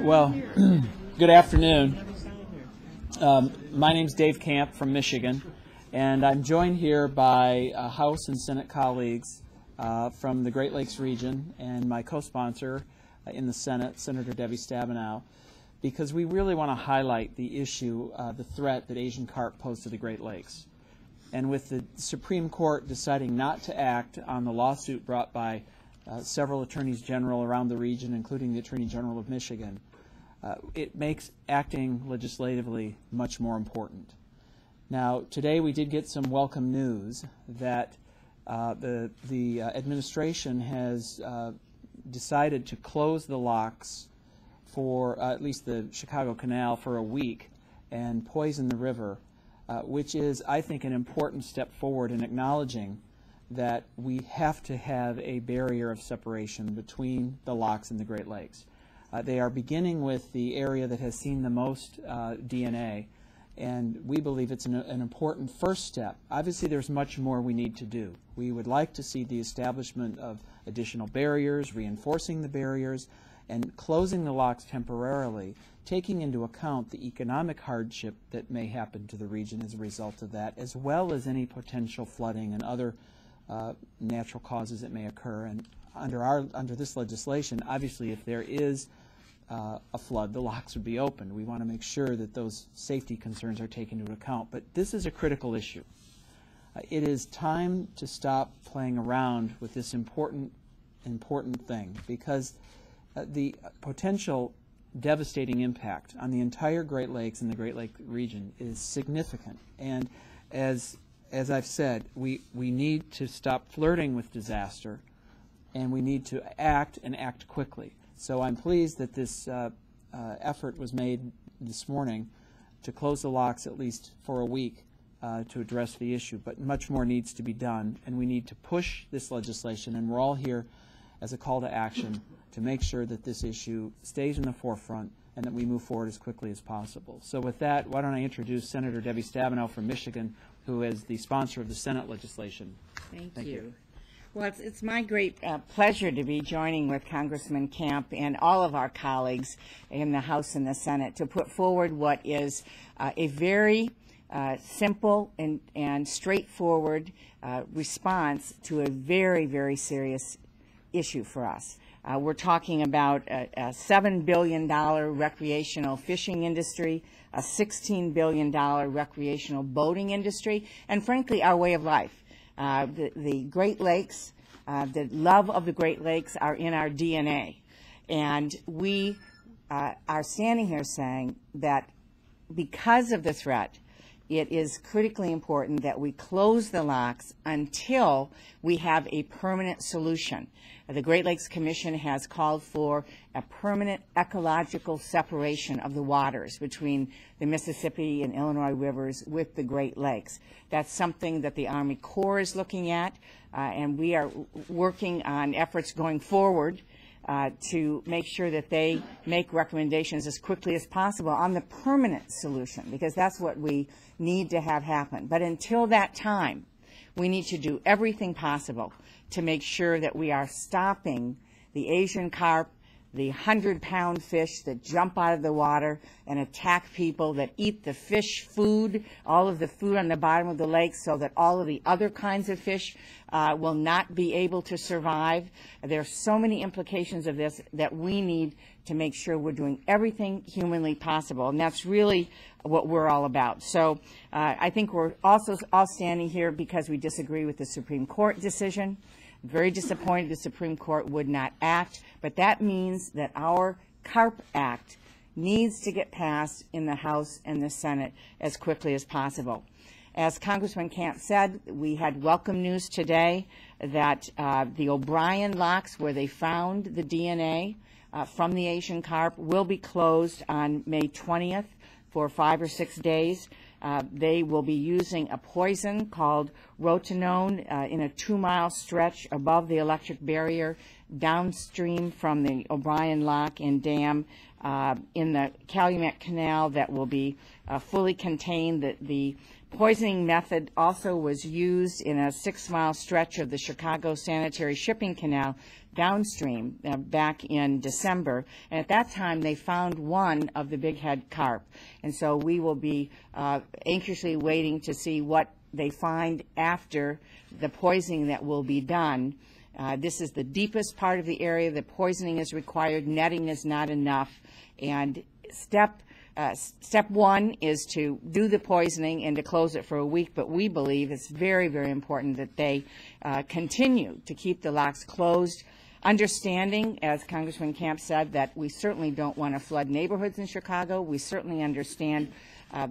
Well, good afternoon. My name's Dave Camp from Michigan, and I'm joined here by House and Senate colleagues from the Great Lakes region and my co-sponsor in the Senate, Senator Debbie Stabenow, because we really want to highlight the issue, the threat that Asian carp pose to the Great Lakes. And with the Supreme Court deciding not to act on the lawsuit brought by several attorneys general around the region, including the Attorney General of Michigan, it makes acting legislatively much more important. Now, today we did get some welcome news that the administration has decided to close the locks for at least the Chicago Canal for a week and poison the river, which is, I think, an important step forward in acknowledging that we have to have a barrier of separation between the locks and the Great Lakes. They are beginning with the area that has seen the most DNA, and we believe it's an important first step. Obviously, there's much more we need to do. We would like to see the establishment of additional barriers, reinforcing the barriers, and closing the locks temporarily, taking into account the economic hardship that may happen to the region as a result of that, as well as any potential flooding and other natural causes that may occur. And under this legislation, obviously, if there is a flood, the locks would be opened. We want to make sure that those safety concerns are taken into account. But this is a critical issue. It is time to stop playing around with this important thing, because the potential devastating impact on the entire Great Lakes and the Great Lake region is significant. And as I've said, we need to stop flirting with disaster, and we need to act and act quickly. So I'm pleased that this effort was made this morning to close the locks at least for a week to address the issue. But much more needs to be done, and we need to push this legislation, and we're all here as a call to action to make sure that this issue stays in the forefront and that we move forward as quickly as possible. So with that, why don't I introduce Senator Debbie Stabenow from Michigan, who is the sponsor of the Senate legislation. Thank you. Well, it's my great pleasure to be joining with Congressman Camp and all of our colleagues in the House and the Senate to put forward what is a very simple and straightforward response to a very, very serious issue for us. We're talking about a $7 billion recreational fishing industry, a $16 billion recreational boating industry, and frankly, our way of life. The Great Lakes, the love of the Great Lakes are in our DNA. And we are standing here saying that because of the threat, it is critically important that we close the locks until we have a permanent solution. The Great Lakes Commission has called for a permanent ecological separation of the waters between the Mississippi and Illinois rivers with the Great Lakes. That's something that the Army Corps is looking at, and we are working on efforts going forward to make sure that they make recommendations as quickly as possible on the permanent solution, because that's what we need to have happen. But until that time, we need to do everything possible to make sure that we are stopping the Asian carp, the 100-pound fish that jump out of the water and attack people, that eat the fish food, all of the food on the bottom of the lake, so that all of the other kinds of fish will not be able to survive. There are so many implications of this that we need to make sure we're doing everything humanly possible, and that's really what we're all about. So I think we're also all standing here because we disagree with the Supreme Court decision. I'm very disappointed the Supreme Court would not act, but that means that our CARP Act needs to get passed in the House and the Senate as quickly as possible. As Congressman Camp said, we had welcome news today that the O'Brien locks, where they found the DNA from the Asian carp, will be closed on May 20th for 5 or 6 days. They will be using a poison called rotenone in a 2-mile stretch above the electric barrier downstream from the O'Brien Lock and Dam in the Calumet Canal that will be fully contained. The poisoning method also was used in a 6-mile stretch of the Chicago Sanitary Shipping Canal downstream back in December, and at that time they found one of the bighead carp, and so we will be anxiously waiting to see what they find after the poisoning that will be done. This is the deepest part of the area. The poisoning is required. Netting is not enough, and step one is to do the poisoning and to close it for a week, but we believe it's very, very important that they continue to keep the locks closed, understanding, as Congressman Camp said, that we certainly don't want to flood neighborhoods in Chicago. We certainly understand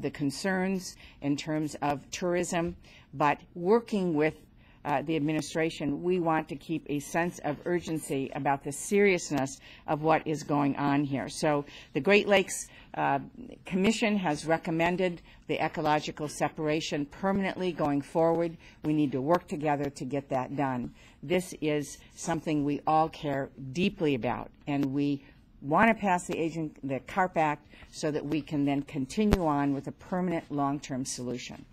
the concerns in terms of tourism, but working with the administration, we want to keep a sense of urgency about the seriousness of what is going on here. So the Great Lakes Commission has recommended the ecological separation permanently going forward. We need to work together to get that done. This is something we all care deeply about, and we want to pass the Carp Act so that we can then continue on with a permanent long-term solution.